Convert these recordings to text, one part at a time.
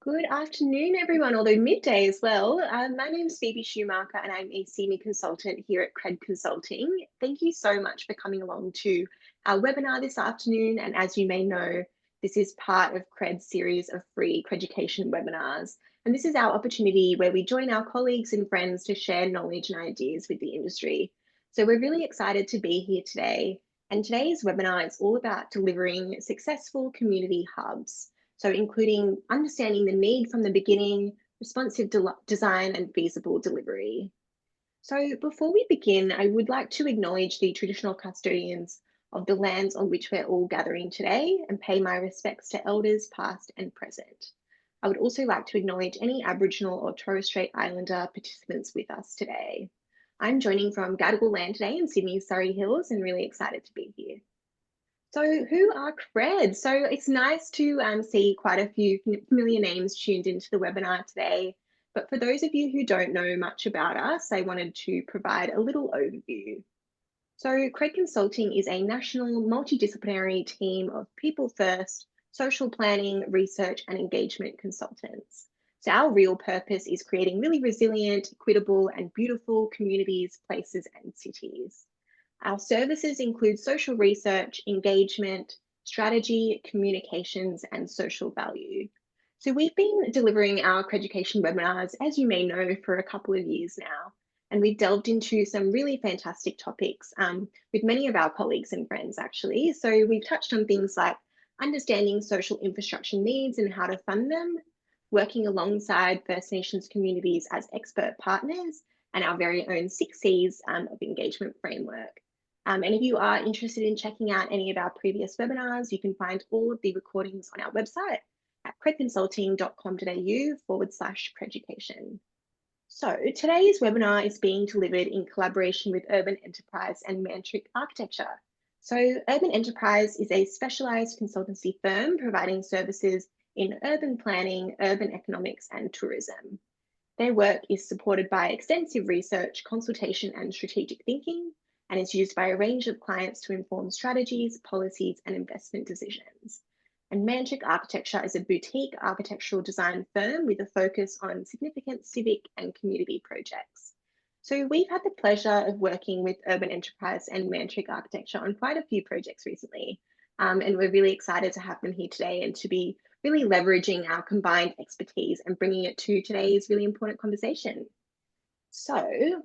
Good afternoon, everyone, although midday as well. My name is Phoebe Schumacher, and I'm a senior consultant here at Cred Consulting. Thank you so much for coming along to our webinar this afternoon. And as you may know, this is part of Cred's series of free Creducation webinars. And this is our opportunity where we join our colleagues and friends to share knowledge and ideas with the industry. So we're really excited to be here today. And today's webinar is all about delivering successful community hubs. So including understanding the need from the beginning, responsive design and feasible delivery. So before we begin, I would like to acknowledge the traditional custodians of the lands on which we're all gathering today and pay my respects to elders past and present. I would also like to acknowledge any Aboriginal or Torres Strait Islander participants with us today. I'm joining from Gadigal land today in Sydney's Surrey Hills and really excited to be here. So who are Cred? So it's nice to see quite a few familiar names tuned into the webinar today. But for those of you who don't know much about us, I wanted to provide a little overview. So Cred Consulting is a national multidisciplinary team of people first, social planning, research and engagement consultants. So our real purpose is creating really resilient, equitable and beautiful communities, places and cities. Our services include social research, engagement, strategy, communications, and social value. So we've been delivering our Creducation webinars, as you may know, for a couple of years now, and we've delved into some really fantastic topics with many of our colleagues and friends, actually. So we've touched on things like understanding social infrastructure needs and how to fund them, working alongside First Nations communities as expert partners, and our very own 6Cs of engagement framework. And if you are interested in checking out any of our previous webinars, you can find all of the recordings on our website at credconsulting.com.au/creducation. So today's webinar is being delivered in collaboration with Urban Enterprise and Mantric Architecture. So Urban Enterprise is a specialised consultancy firm providing services in urban planning, urban economics and tourism. Their work is supported by extensive research, consultation and strategic thinking, and is used by a range of clients to inform strategies, policies, and investment decisions. And Mantric Architecture is a boutique architectural design firm with a focus on significant civic and community projects. So we've had the pleasure of working with Urban Enterprise and Mantric Architecture on quite a few projects recently. And we're really excited to have them here today and to be really leveraging our combined expertise and bringing it to today's really important conversation. So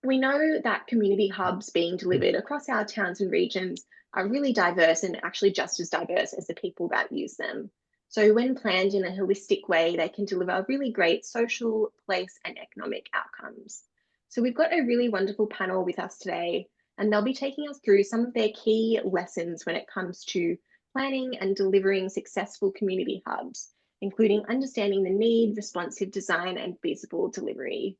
we know that community hubs being delivered across our towns and regions are really diverse and actually just as diverse as the people that use them. So when planned in a holistic way, they can deliver really great social, place and economic outcomes. So we've got a really wonderful panel with us today, and they'll be taking us through some of their key lessons when it comes to planning and delivering successful community hubs, including understanding the need, responsive design and feasible delivery.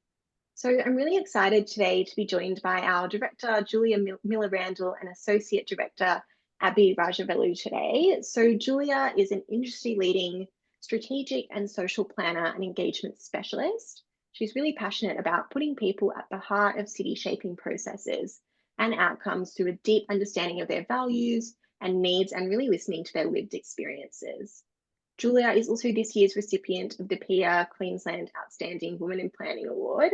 So I'm really excited today to be joined by our director, Julia Miller-Randall, and associate director, Abby Rajavelu today. So Julia is an industry-leading strategic and social planner and engagement specialist. She's really passionate about putting people at the heart of city shaping processes and outcomes through a deep understanding of their values and needs and really listening to their lived experiences. Julia is also this year's recipient of the PR Queensland Outstanding Woman in Planning Award.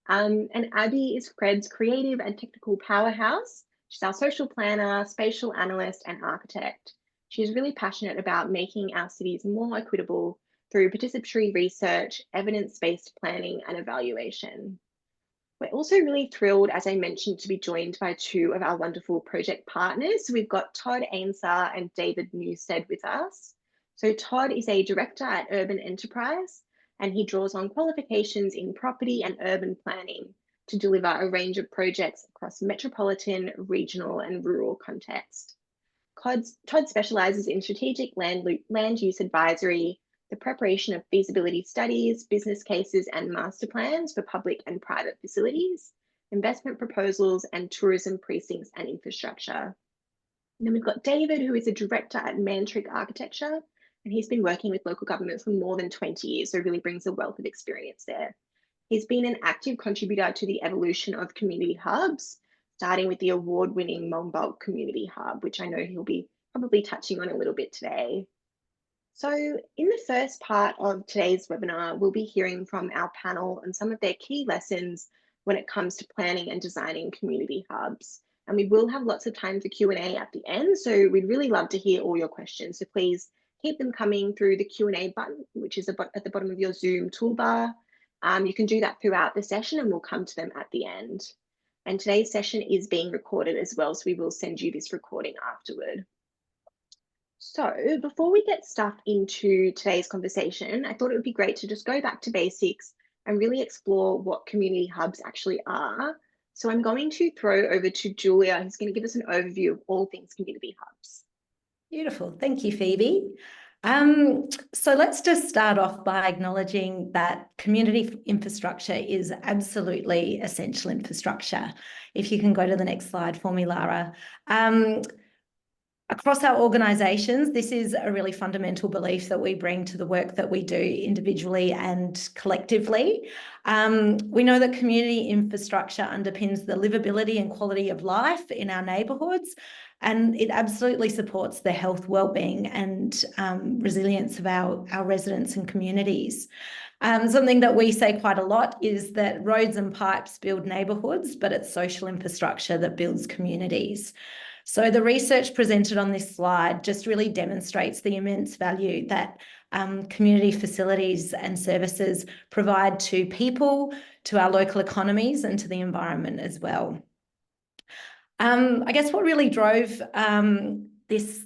And Abby is Cred's creative and technical powerhouse. She's our social planner, spatial analyst, and architect. She's really passionate about making our cities more equitable through participatory research, evidence-based planning, and evaluation. We're also really thrilled, as I mentioned, to be joined by two of our wonderful project partners. So we've got Todd Ainsar and David Newstead with us. So Todd is a director at Urban Enterprise, and he draws on qualifications in property and urban planning to deliver a range of projects across metropolitan, regional, and rural context. Todd specialises in strategic land use advisory, the preparation of feasibility studies, business cases, and master plans for public and private facilities, investment proposals, and tourism precincts and infrastructure. And then we've got David, who is a director at Mantric Architecture, and he's been working with local governments for more than 20 years, so really brings a wealth of experience there. He's been an active contributor to the evolution of community hubs, starting with the award-winning Mombalk Community Hub, which I know he'll be probably touching on a little bit today. So in the first part of today's webinar, we'll be hearing from our panel on some of their key lessons when it comes to planning and designing community hubs. And we will have lots of time for Q&A at the end, so we'd really love to hear all your questions. So please keep them coming through the Q&A button, which is at the bottom of your Zoom toolbar. You can do that throughout the session and we'll come to them at the end. And today's session is being recorded as well, so we will send you this recording afterward. So before we get stuck into today's conversation, I thought it would be great to just go back to basics and really explore what community hubs actually are. So I'm going to throw over to Julia, who's going to give us an overview of all things community hubs. Beautiful. Thank you, Phoebe. So let's just start off by acknowledging that community infrastructure is absolutely essential infrastructure. If you can go to the next slide for me, Lara. Across our organisations, this is a really fundamental belief that we bring to the work that we do individually and collectively. We know that community infrastructure underpins the livability and quality of life in our neighbourhoods, and it absolutely supports the health, wellbeing and resilience of our residents and communities. Something that we say quite a lot is that roads and pipes build neighbourhoods, but it's social infrastructure that builds communities. So the research presented on this slide just really demonstrates the immense value that community facilities and services provide to people, to our local economies and to the environment as well. I guess what really drove this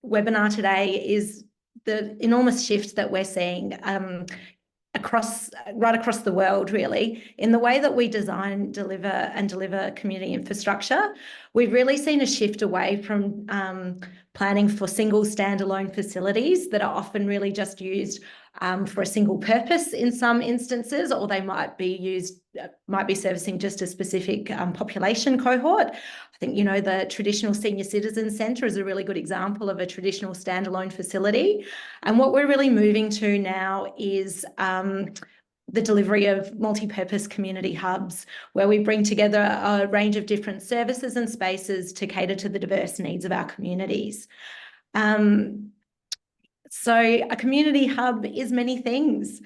webinar today is the enormous shift that we're seeing right across the world, really, in the way that we design, deliver community infrastructure. We've really seen a shift away from planning for single standalone facilities that are often really just used for a single purpose in some instances, or they might be servicing just a specific population cohort. I think, the traditional senior citizen centre is a really good example of a traditional standalone facility. And what we're really moving to now is the delivery of multi-purpose community hubs, where we bring together a range of different services and spaces to cater to the diverse needs of our communities. So a community hub is many things.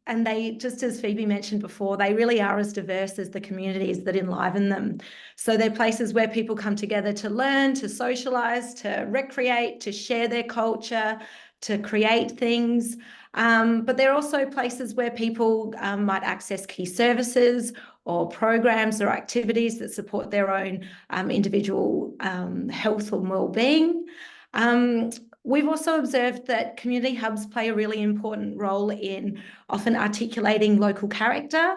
And they, just as Phoebe mentioned before, they really are as diverse as the communities that enliven them. So they're places where people come together to learn, to socialise, to recreate, to share their culture, to create things. But they're also places where people might access key services or programs or activities that support their own individual health or well-being. We've also observed that community hubs play a really important role in often articulating local character,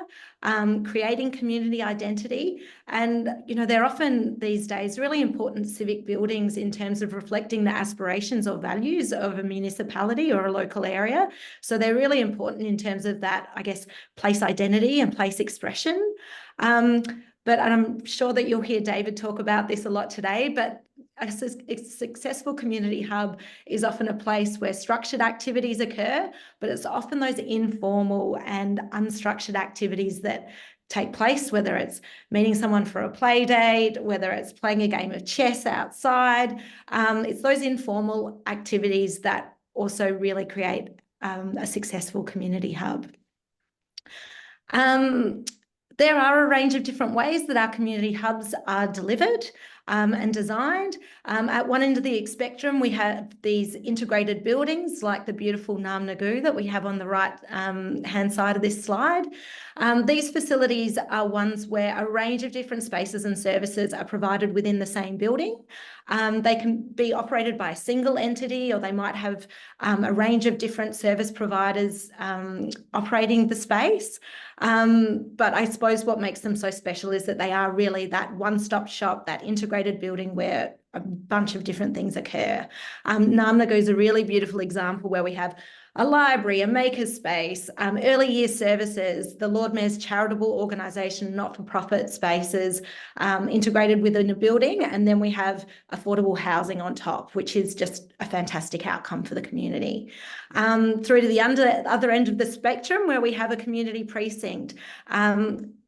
creating community identity, and they're often these days really important civic buildings in terms of reflecting the aspirations or values of a municipality or a local area. So they're really important in terms of that, I guess, place identity and place expression. But I'm sure that you'll hear David talk about this a lot today, but a successful community hub is often a place where structured activities occur, but it's often those informal and unstructured activities that take place, whether it's meeting someone for a play date, whether it's playing a game of chess outside. It's those informal activities that also really create a successful community hub. There are a range of different ways that our community hubs are delivered and designed. At one end of the spectrum, we have these integrated buildings like the beautiful Naam Nagu that we have on the right hand side of this slide. These facilities are ones where a range of different spaces and services are provided within the same building. They can be operated by a single entity, or they might have a range of different service providers operating the space. But I suppose what makes them so special is that they are really that one-stop shop, that integrated building where a bunch of different things occur. Naam Nagu is a really beautiful example where we have a library, a makerspace, early years services, the Lord Mayor's charitable organisation, not-for-profit spaces integrated within a building, and then we have affordable housing on top, which is just a fantastic outcome for the community. Through to the other end of the spectrum, where we have a community precinct.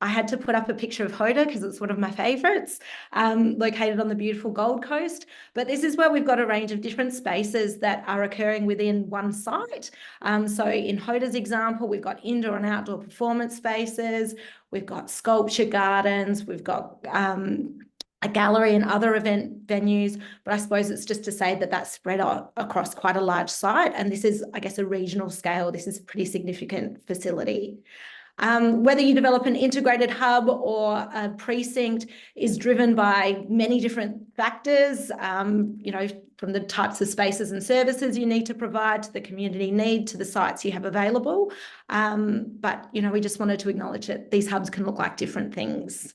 I had to put up a picture of Hoda because it's one of my favourites, located on the beautiful Gold Coast. But this is where we've got a range of different spaces that are occurring within one site. So in Hoda's example, we've got indoor and outdoor performance spaces, we've got sculpture gardens, we've got a gallery and other event venues, but I suppose it's just to say that that's spread out across quite a large site. And this is, I guess, a regional scale. This is a pretty significant facility. Whether you develop an integrated hub or a precinct is driven by many different factors, you know, from the types of spaces and services you need to provide to the community need to the sites you have available. But, you know, we just wanted to acknowledge that these hubs can look like different things.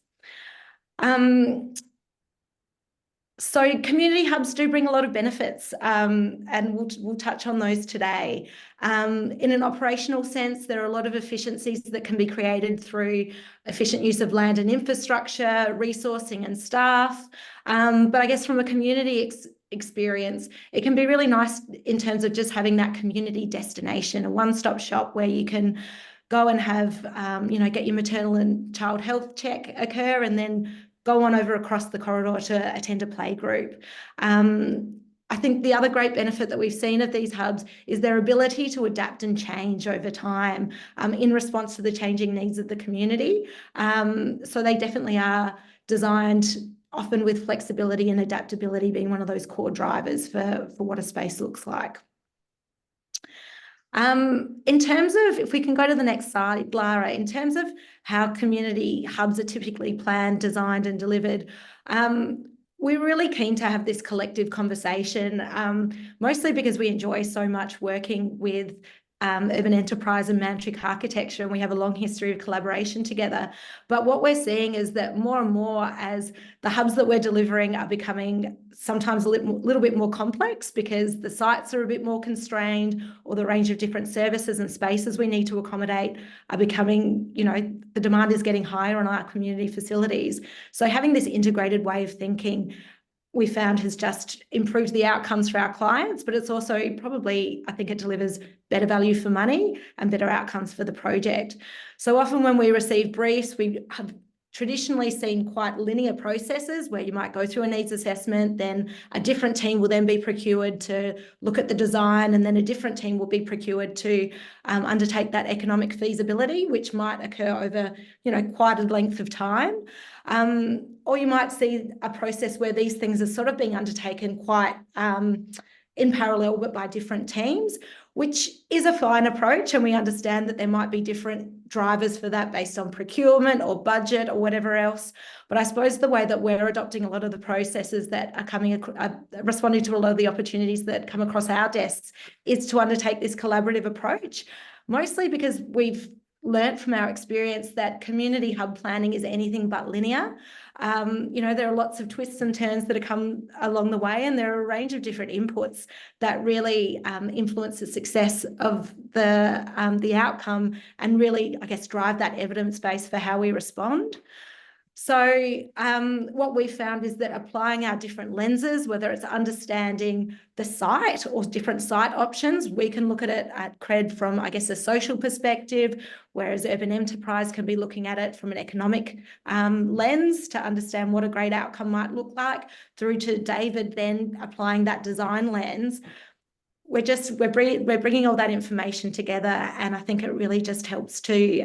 So community hubs do bring a lot of benefits, and we'll touch on those today. In an operational sense, there are a lot of efficiencies that can be created through efficient use of land and infrastructure, resourcing and staff. But I guess from a community experience, it can be really nice in terms of just having that community destination, a one-stop shop where you can go and have, you know, get your maternal and child health check occur, and then go on over across the corridor to attend a play group. I think the other great benefit that we've seen of these hubs is their ability to adapt and change over time in response to the changing needs of the community. So they definitely are designed often with flexibility and adaptability being one of those core drivers for what a space looks like. In terms of, if we can go to the next slide, Lara, in terms of how community hubs are typically planned, designed and delivered, we're really keen to have this collective conversation, mostly because we enjoy so much working with Urban Enterprise and Mantric Architecture, and we have a long history of collaboration together. But what we're seeing is that more and more as the hubs that we're delivering are becoming sometimes a little bit more complex because the sites are a bit more constrained, or the range of different services and spaces we need to accommodate are becoming, you know, the demand is getting higher on our community facilities. So having this integrated way of thinking, we found, has just improved the outcomes for our clients, but it's also probably, I think it delivers better value for money and better outcomes for the project. So often when we receive briefs, we have traditionally seen quite linear processes where you might go through a needs assessment, then a different team will then be procured to look at the design, and then a different team will be procured to undertake that economic feasibility, which might occur over, you know, quite a length of time. Or you might see a process where these things are sort of being undertaken quite in parallel, but by different teams, which is a fine approach. And we understand that there might be different drivers for that based on procurement or budget or whatever else. But I suppose the way that we're adopting a lot of the processes that are coming, responding to a lot of the opportunities that come across our desks, is to undertake this collaborative approach, mostly because we've learnt from our experience that community hub planning is anything but linear. You know, there are lots of twists and turns that have come along the way, and there are a range of different inputs that really influence the success of the outcome and really, I guess, drive that evidence base for how we respond. So what we found is that applying our different lenses, whether it's understanding the site or different site options, we can look at it at CRED from, I guess, a social perspective, whereas Urban Enterprise can be looking at it from an economic lens to understand what a great outcome might look like, through to David then applying that design lens. We're bringing all that information together, and I think it really just helps to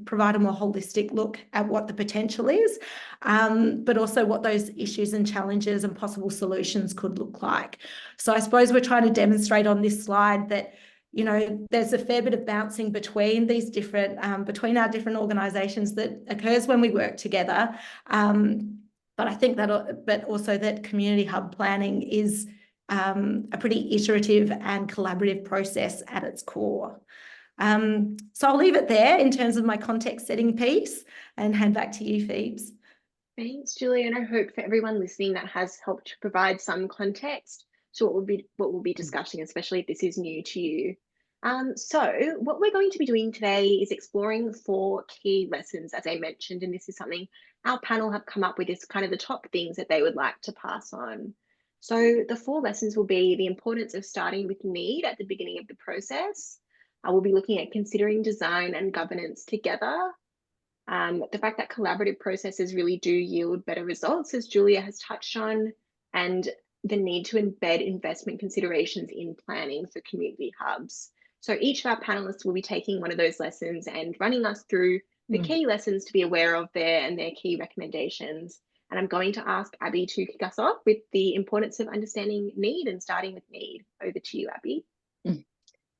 provide a more holistic look at what the potential is, but also what those issues and challenges and possible solutions could look like. So I suppose we're trying to demonstrate on this slide that, you know, there's a fair bit of bouncing between these different, between our different organisations that occurs when we work together. But I think that, but also that community hub planning is a pretty iterative and collaborative process at its core. So I'll leave it there in terms of my context setting piece and hand back to you, Phoebes. Thanks, Julie, and I hope for everyone listening that has helped to provide some context to what we'll be discussing, especially if this is new to you. So what we're going to be doing today is exploring 4 key lessons, as I mentioned, and this is something our panel have come up with as kind of the top things that they would like to pass on. So the 4 lessons will be the importance of starting with need at the beginning of the process. We'll be looking at considering design and governance together. The fact that collaborative processes really do yield better results, as Julia has touched on, and the need to embed investment considerations in planning for community hubs. So each of our panelists will be taking one of those lessons and running us through the key lessons to be aware of there and their key recommendations. And I'm going to ask Abby to kick us off with the importance of understanding need and starting with need. Over to you, Abby.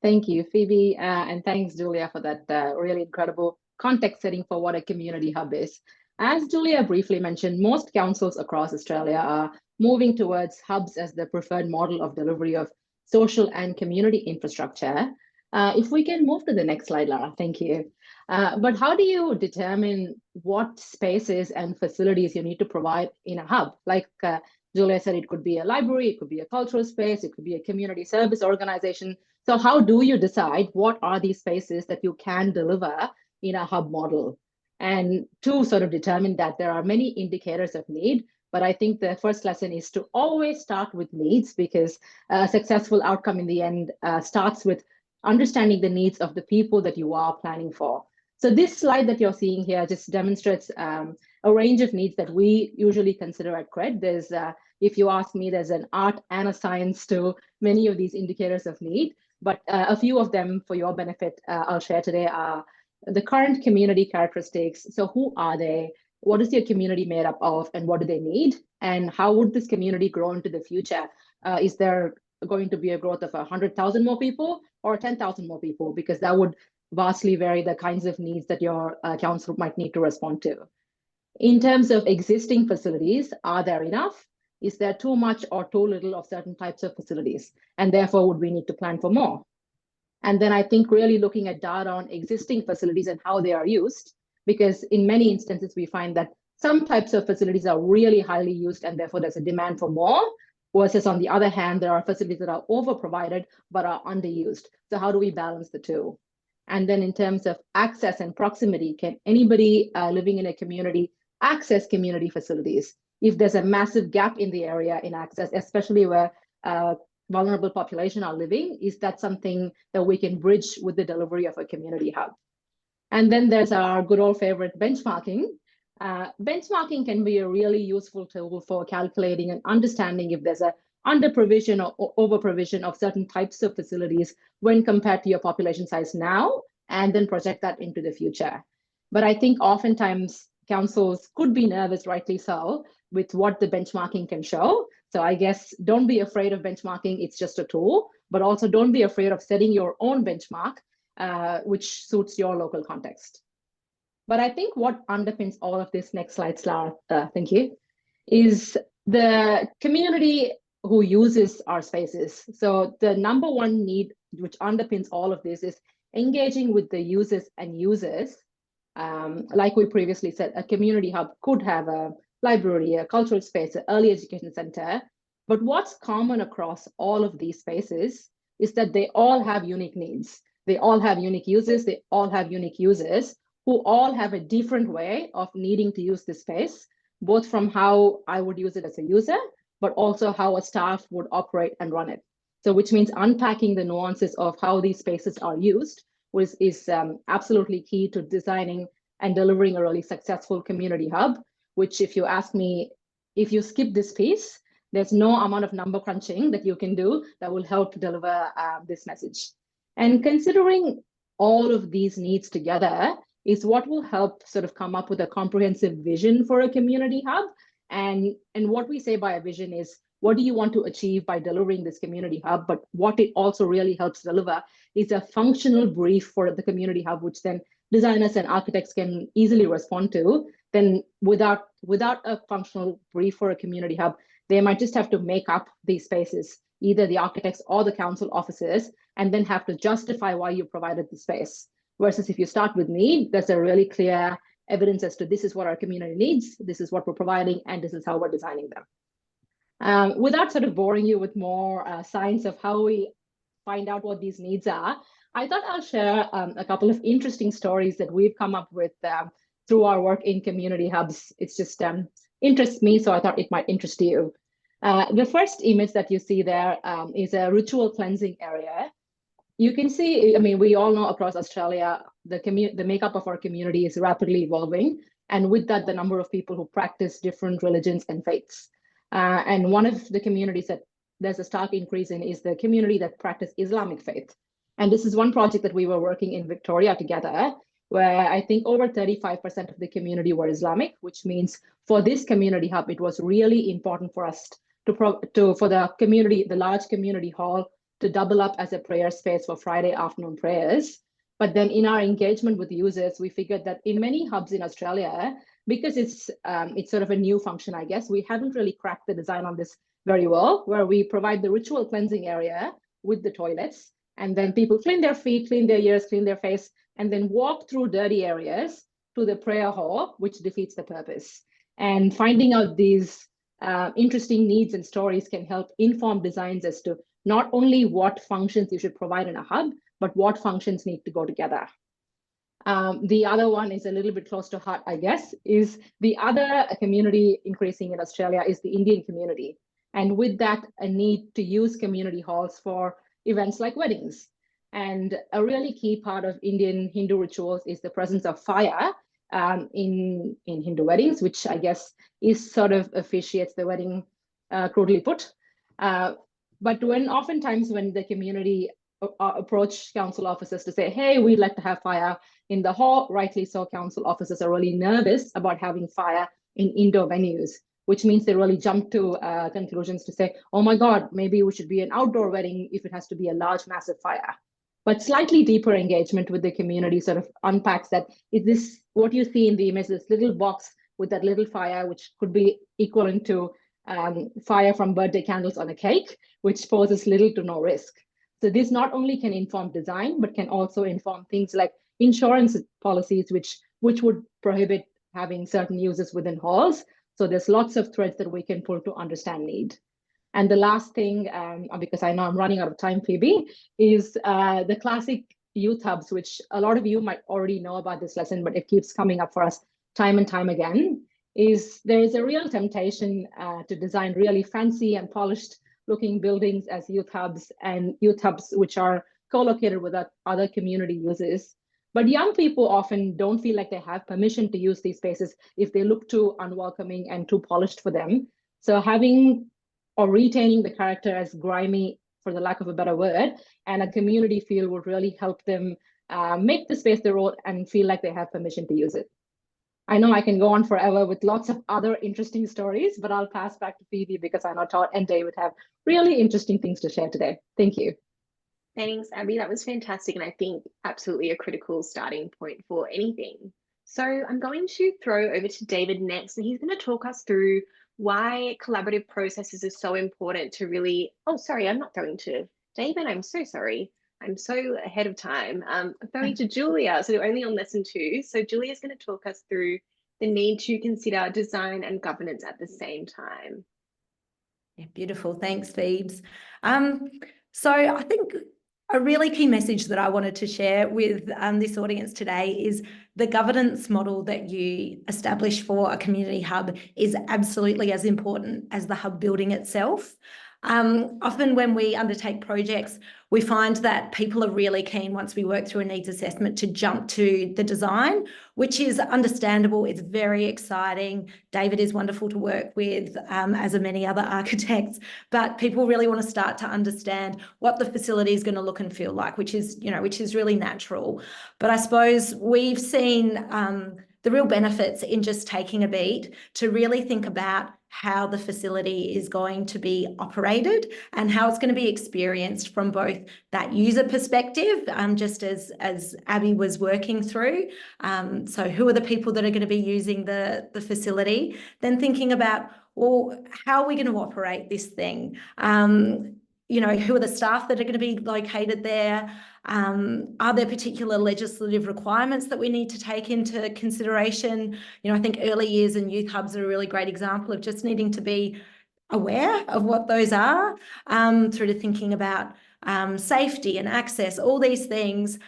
Thank you, Phoebe, and thanks, Julia, for that really incredible context setting for what a community hub is. As Julia briefly mentioned, most councils across Australia are moving towards hubs as the preferred model of delivery of social and community infrastructure. If we can move to the next slide, Lara, thank you. But how do you determine what spaces and facilities you need to provide in a hub? Like Julia said, it could be a library, it could be a cultural space, it could be a community service organization. So how do you decide what are these spaces that you can deliver in a hub model? And to sort of determine that, there are many indicators of need, but I think the first lesson is to always start with needs, because a successful outcome in the end starts with understanding the needs of the people that you are planning for. So this slide that you're seeing here just demonstrates a range of needs that we usually consider at CRED. There's, if you ask me, there's an art and a science to many of these indicators of need. But a few of them for your benefit, I'll share today are the current community characteristics. So who are they? What is your community made up of, and what do they need? And how would this community grow into the future? Is there going to be a growth of 100,000 more people or 10,000 more people? Because that would vastly vary the kinds of needs that your council might need to respond to. In terms of existing facilities, are there enough? Is there too much or too little of certain types of facilities? And therefore, would we need to plan for more? And then I think really looking at data on existing facilities and how they are used, because in many instances, we find that some types of facilities are really highly used and therefore there's a demand for more, versus on the other hand, there are facilities that are over-provided but are underused. So how do we balance the two? And then in terms of access and proximity, can anybody living in a community access community facilities? If there's a massive gap in the area in access, especially where vulnerable population are living, is that something that we can bridge with the delivery of a community hub? And then there's our good old favorite, benchmarking. Benchmarking can be a really useful tool for calculating and understanding if there's a under provision or over provision of certain types of facilities when compared to your population size now, and then project that into the future. But I think oftentimes councils could be nervous, rightly so, with what the benchmarking can show. So I guess don't be afraid of benchmarking, it's just a tool, but also don't be afraid of setting your own benchmark, which suits your local context. But I think what underpins all of this, next slide, Lara, thank you, is the community who uses our spaces. So the number one need which underpins all of this is engaging with the users and users. Like we previously said, a community hub could have a library, a cultural space, an early education center. But what's common across all of these spaces is that they all have unique needs. They all have unique users. They all have unique users who all have a different way of needing to use this space, both from how I would use it as a user, but also how a staff would operate and run it. So which means unpacking the nuances of how these spaces are used is absolutely key to designing and delivering a really successful community hub, which, if you ask me, if you skip this piece, there's no amount of number crunching that you can do that will help deliver this message. And considering all of these needs together is what will help sort of come up with a comprehensive vision for a community hub. And what we say by a vision is, what do you want to achieve by delivering this community hub? But what it also really helps deliver is a functional brief for the community hub, which then designers and architects can easily respond to. Then without a functional brief for a community hub, they might just have to make up these spaces, either the architects or the council officers, and then have to justify why you provided the space. Versus if you start with need, there's a really clear evidence as to this is what our community needs, this is what we're providing, and this is how we're designing them. Without sort of boring you with more science of how we find out what these needs are, I thought I'll share a couple of interesting stories that we've come up with through our work in community hubs. It's just interests me, so I thought it might interest you. The first image that you see there is a ritual cleansing area. You can see, I mean, we all know across Australia, the makeup of our community is rapidly evolving. And with that, the number of people who practice different religions and faiths. And one of the communities that there's a stark increase in is the community that practice Islamic faith. And this is one project that we were working in Victoria together, where I think over 35% of the community were Islamic, which means for this community hub, it was really important for us for the community, the large community hall, to double up as a prayer space for Friday afternoon prayers. But then in our engagement with users, we figured that in many hubs in Australia, because it's sort of a new function, I guess, we haven't really cracked the design on this very well, where we provide the ritual cleansing area with the toilets, and then people clean their feet, clean their ears, clean their face, and then walk through dirty areas to the prayer hall, which defeats the purpose. And finding out these interesting needs and stories can help inform designs as to not only what functions you should provide in a hub, but what functions need to go together. The other one is a little bit close to heart, I guess, is the other community increasing in Australia is the Indian community. And with that, a need to use community halls for events like weddings. And a really key part of Indian Hindu rituals is the presence of fire in Hindu weddings, which I guess is sort of officiates the wedding, crudely put. But oftentimes when the community approach council officers to say, hey, we'd like to have fire in the hall, rightly so, council officers are really nervous about having fire in indoor venues, which means they really jump to conclusions to say, oh my God, maybe we should be an outdoor wedding if it has to be a large, massive fire. But slightly deeper engagement with the community sort of unpacks that. Is this what you see in the image, this little box with that little fire, which could be equivalent to fire from birthday candles on a cake, which poses little to no risk. So this not only can inform design, but can also inform things like insurance policies, which would prohibit having certain uses within halls. So there's lots of threads that we can pull to understand need. And the last thing, because I know I'm running out of time, Phoebe, is the classic youth hubs, which a lot of you might already know about this lesson, but it keeps coming up for us time and time again, is there is a real temptation to design really fancy and polished looking buildings as youth hubs, and youth hubs which are co-located with other community users. But young people often don't feel like they have permission to use these spaces if they look too unwelcoming and too polished for them. So having or retaining the character as grimy, for the lack of a better word, and a community feel would really help them make the space their own and feel like they have permission to use it. I know I can go on forever with lots of other interesting stories, but I'll pass back to Phoebe because I know Todd and David have really interesting things to share today. Thank you. Thanks, Abby. That was fantastic. And I think absolutely a critical starting point for anything. So I'm going to throw over to David next, and he's going to talk us through why collaborative processes are so important to really, oh, sorry, I'm not going to David. I'm so sorry. I'm so ahead of time. I'm going to Julia, so they're only on lesson 2. So Julia's going to talk us through the need to consider design and governance at the same time. Yeah, beautiful. Thanks, Phoebes. So I think a really key message that I wanted to share with this audience today is the governance model that you establish for a community hub is absolutely as important as the hub building itself. Often when we undertake projects, we find that people are really keen once we work through a needs assessment to jump to the design, which is understandable. It's very exciting. David is wonderful to work with, as are many other architects, but people really want to start to understand what the facility is going to look and feel like, which is really natural. But I suppose we've seen the real benefits in just taking a beat to really think about how the facility is going to be operated and how it's going to be experienced from both that user perspective, just as Abby was working through. So who are the people that are going to be using the facility? Then thinking about, well, how are we going to operate this thing? Who are the staff that are going to be located there? Are there particular legislative requirements that we need to take into consideration? I think early years and youth hubs are a really great example of just needing to be aware of what those are, through to thinking about safety and access, all these things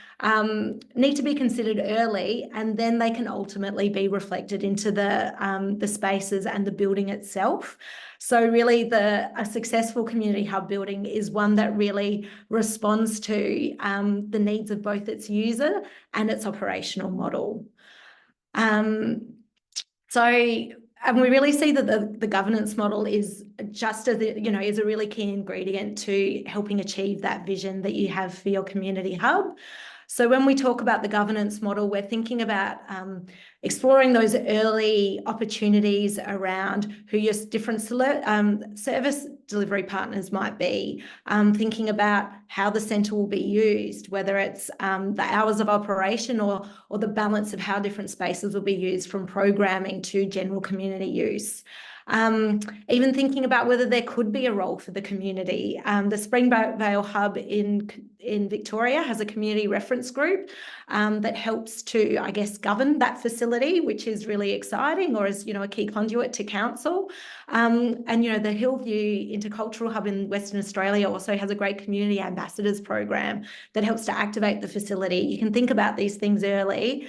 need to be considered early, and then they can ultimately be reflected into the spaces and the building itself. So really a successful community hub building is one that really responds to the needs of both its user and its operational model. And we really see that the governance model is just as, is a really key ingredient to helping achieve that vision that you have for your community hub. So when we talk about the governance model, we're thinking about exploring those early opportunities around who your different service delivery partners might be, thinking about how the centre will be used, whether it's the hours of operation or the balance of how different spaces will be used, from programming to general community use. Even thinking about whether there could be a role for the community. The Springvale Hub in Victoria has a community reference group that helps to, I guess, govern that facility, which is really exciting, or is, a key conduit to council. And, the Hillview Intercultural Hub in Western Australia also has a great community ambassadors program that helps to activate the facility. You can think about these things early,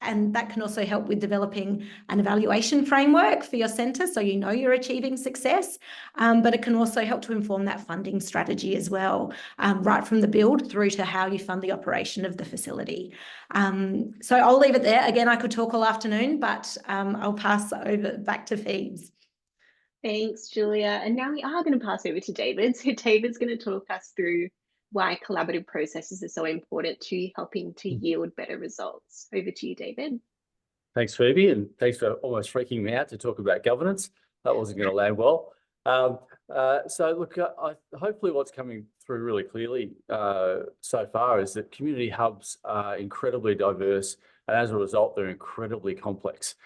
and that can also help with developing an evaluation framework for your centre, so you're achieving success. But it can also help to inform that funding strategy as well, right from the build through to how you fund the operation of the facility. So I'll leave it there. Again, I could talk all afternoon, but I'll pass over back to Phoebes. Thanks, Julia. And now we are going to pass over to David. So David's going to talk us through why collaborative processes are so important to helping to yield better results. Over to you, David. Thanks, Phoebe, and thanks for almost freaking me out to talk about governance. That wasn't going to land well. So look, hopefully what's coming through really clearly so far is that community hubs are incredibly diverse, and as a result, they're incredibly complex,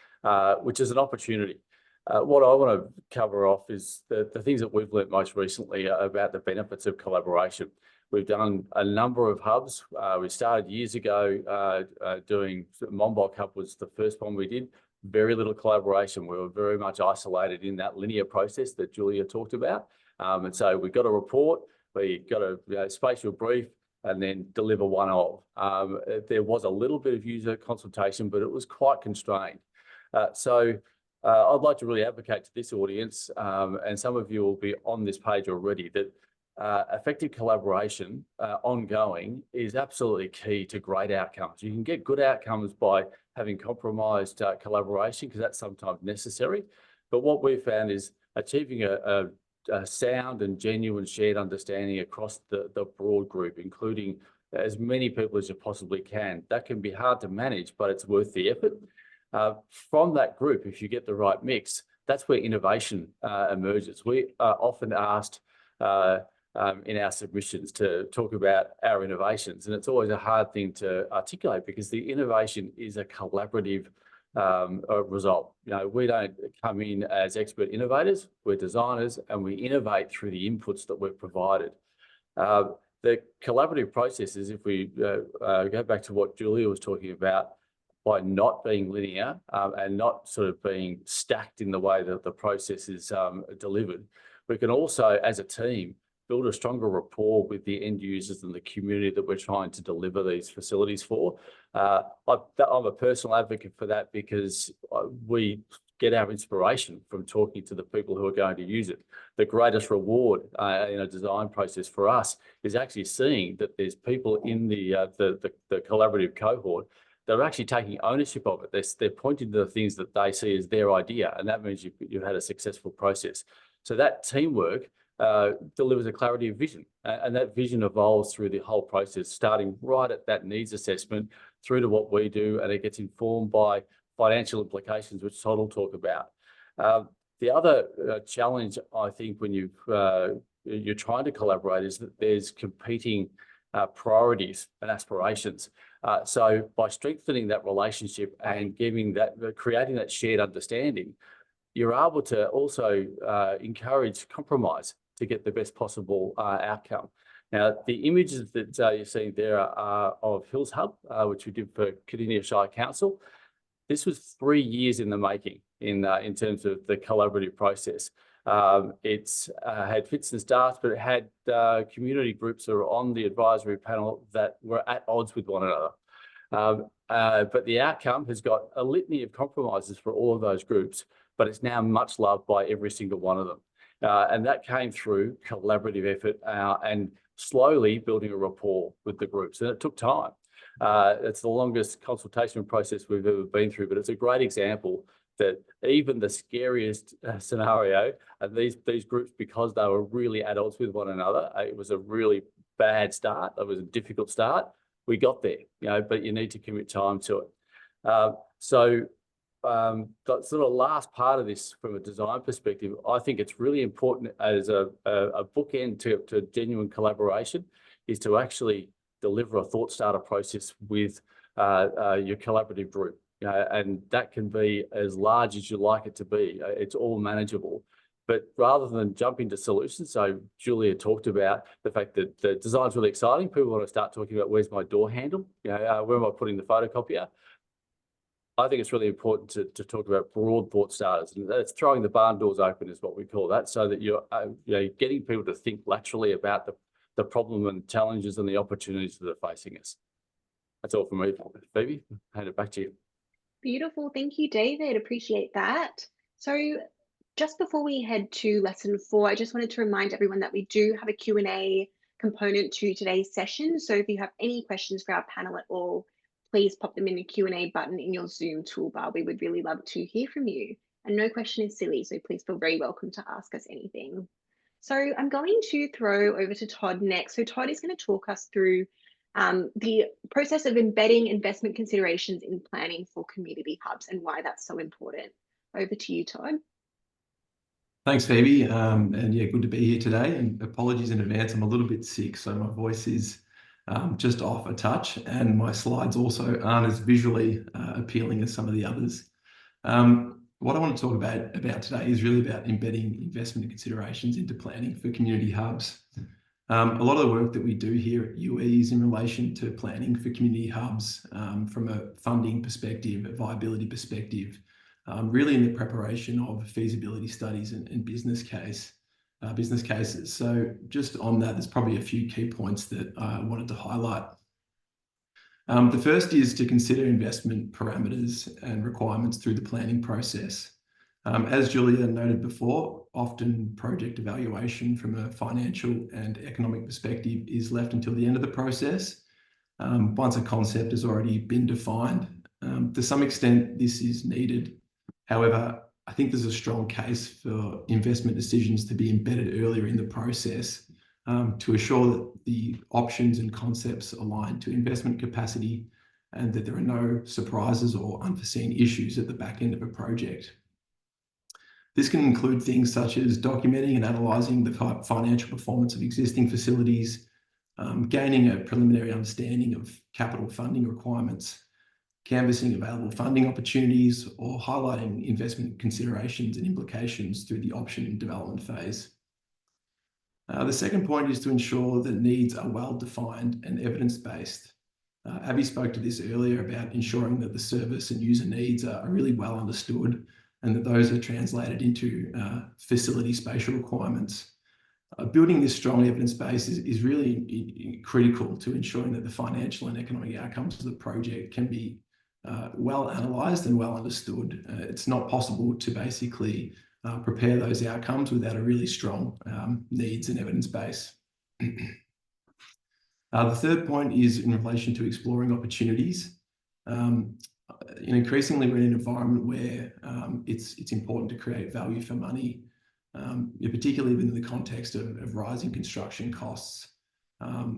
which is an opportunity. What I want to cover off is the things that we've learned most recently about the benefits of collaboration. We've done a number of hubs. We started years ago doing Monbulk Hub was the first one we did. Very little collaboration. We were very much isolated in that linear process that Julia talked about. And so we got a report, we got a spatial brief, and then deliver one of. There was a little bit of user consultation, but it was quite constrained. So I'd like to really advocate to this audience, and some of you will be on this page already, that effective collaboration ongoing is absolutely key to great outcomes. You can get good outcomes by having compromised collaboration, because that's sometimes necessary. But what we've found is achieving a sound and genuine shared understanding across the broad group, including as many people as you possibly can. That can be hard to manage, but it's worth the effort. From that group, if you get the right mix, that's where innovation emerges. We are often asked in our submissions to talk about our innovations, and it's always a hard thing to articulate because the innovation is a collaborative result. We don't come in as expert innovators, we're designers, and we innovate through the inputs that we've provided. The collaborative processes, if we go back to what Julia was talking about, by not being linear and not sort of being stacked in the way that the process is delivered, we can also, as a team, build a stronger rapport with the end users and the community that we're trying to deliver these facilities for. I'm a personal advocate for that because we get our inspiration from talking to the people who are going to use it. The greatest reward in a design process for us is actually seeing that there's people in the collaborative cohort that are actually taking ownership of it. They're pointing to the things that they see as their idea, and that means you've had a successful process. So that teamwork delivers a clarity of vision, and that vision evolves through the whole process, starting right at that needs assessment through to what we do, and it gets informed by financial implications, which Todd will talk about. The other challenge, I think, when you're trying to collaborate is that there's competing priorities and aspirations. So by strengthening that relationship and creating that shared understanding, you're able to also encourage compromise to get the best possible outcome. Now, the images that you're seeing there are of Hills Hub, which we did for Cardinia Shire Council. This was 3 years in the making in terms of the collaborative process. It's had fits and starts, but it had community groups that are on the advisory panel that were at odds with one another. But the outcome has got a litany of compromises for all of those groups, but it's now much loved by every single one of them. And that came through collaborative effort and slowly building a rapport with the groups. And it took time. It's the longest consultation process we've ever been through, but it's a great example that even the scariest scenario, and these groups, because they were really at odds with one another, it was a really bad start. It was a difficult start. We got there, but you need to commit time to it. The sort of last part of this from a design perspective, I think it's really important as a bookend to genuine collaboration is to actually deliver a thought starter process with your collaborative group. And that can be as large as you like it to be. It's all manageable. But rather than jump into solutions, so Julia talked about the fact that the design's really exciting. People want to start talking about where's my door handle? Where am I putting the photocopier? I think it's really important to talk about broad thought starters, and that's throwing the barn doors open is what we call that, so that you're getting people to think laterally about the problem and challenges and the opportunities that are facing us. That's all from me. Phoebe, hand it back to you. Beautiful. Thank you, David. Appreciate that. So just before we head to lesson 4, I just wanted to remind everyone that we do have a Q&A component to today's session. So if you have any questions for our panel at all, please pop them in the Q&A button in your Zoom toolbar. We would really love to hear from you. And no question is silly, so please feel very welcome to ask us anything. So I'm going to throw over to Todd next. So Todd is going to talk us through the process of embedding investment considerations in planning for community hubs and why that's so important. Over to you, Todd. Thanks, Phoebe. And yeah, good to be here today. And apologies in advance, I'm a little bit sick, so my voice is just off a touch, and my slides also aren't as visually appealing as some of the others. What I want to talk about today is really about embedding investment considerations into planning for community hubs. A lot of the work that we do here at UE is in relation to planning for community hubs from a funding perspective, a viability perspective, really in the preparation of feasibility studies and business cases. So just on that, there's probably a few key points that I wanted to highlight. The first is to consider investment parameters and requirements through the planning process. As Julia noted before, often project evaluation from a financial and economic perspective is left until the end of the process, once a concept has already been defined. To some extent, this is needed. However, I think there's a strong case for investment decisions to be embedded earlier in the process to assure that the options and concepts align to investment capacity and that there are no surprises or unforeseen issues at the back end of a project. This can include things such as documenting and analysing the financial performance of existing facilities, gaining a preliminary understanding of capital funding requirements, canvassing available funding opportunities, or highlighting investment considerations and implications through the option and development phase. The second point is to ensure that needs are well defined and evidence-based. Abby spoke to this earlier about ensuring that the service and user needs are really well understood and that those are translated into facility spatial requirements. Building this strong evidence base is really critical to ensuring that the financial and economic outcomes of the project can be well analysed and well understood. It's not possible to basically prepare those outcomes without a really strong needs and evidence base. The third point is in relation to exploring opportunities. Increasingly, we're in an environment where it's important to create value for money, particularly within the context of rising construction costs,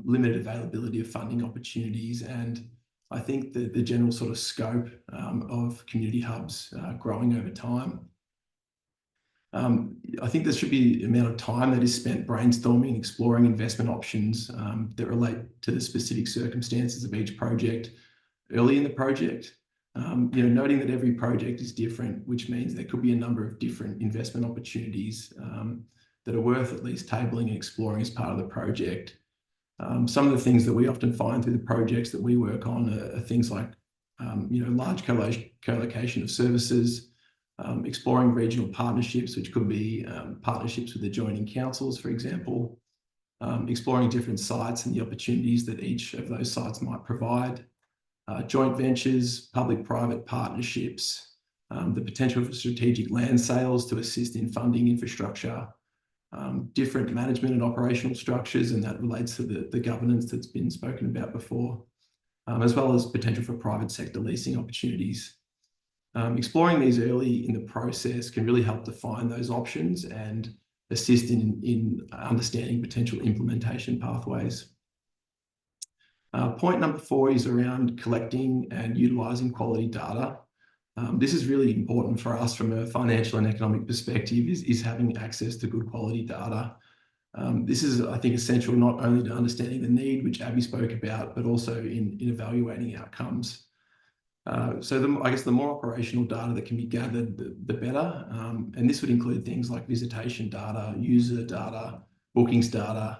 limited availability of funding opportunities, and I think the general sort of scope of community hubs growing over time. I think there should be an amount of time that is spent brainstorming, exploring investment options that relate to the specific circumstances of each project early in the project. Noting that every project is different, which means there could be a number of different investment opportunities that are worth at least tabling and exploring as part of the project. Some of the things that we often find through the projects that we work on are things like, large co-location of services, exploring regional partnerships, which could be partnerships with adjoining councils, for example, exploring different sites and the opportunities that each of those sites might provide, joint ventures, public-private partnerships, the potential for strategic land sales to assist in funding infrastructure, different management and operational structures, and that relates to the governance that's been spoken about before, as well as potential for private sector leasing opportunities. Exploring these early in the process can really help define those options and assist in understanding potential implementation pathways. Point number 4 is around collecting and utilising quality data. This is really important for us from a financial and economic perspective, is having access to good quality data. This is, I think, essential not only to understanding the need, which Abby spoke about, but also in evaluating outcomes. So I guess the more operational data that can be gathered, the better. And this would include things like visitation data, user data, bookings data,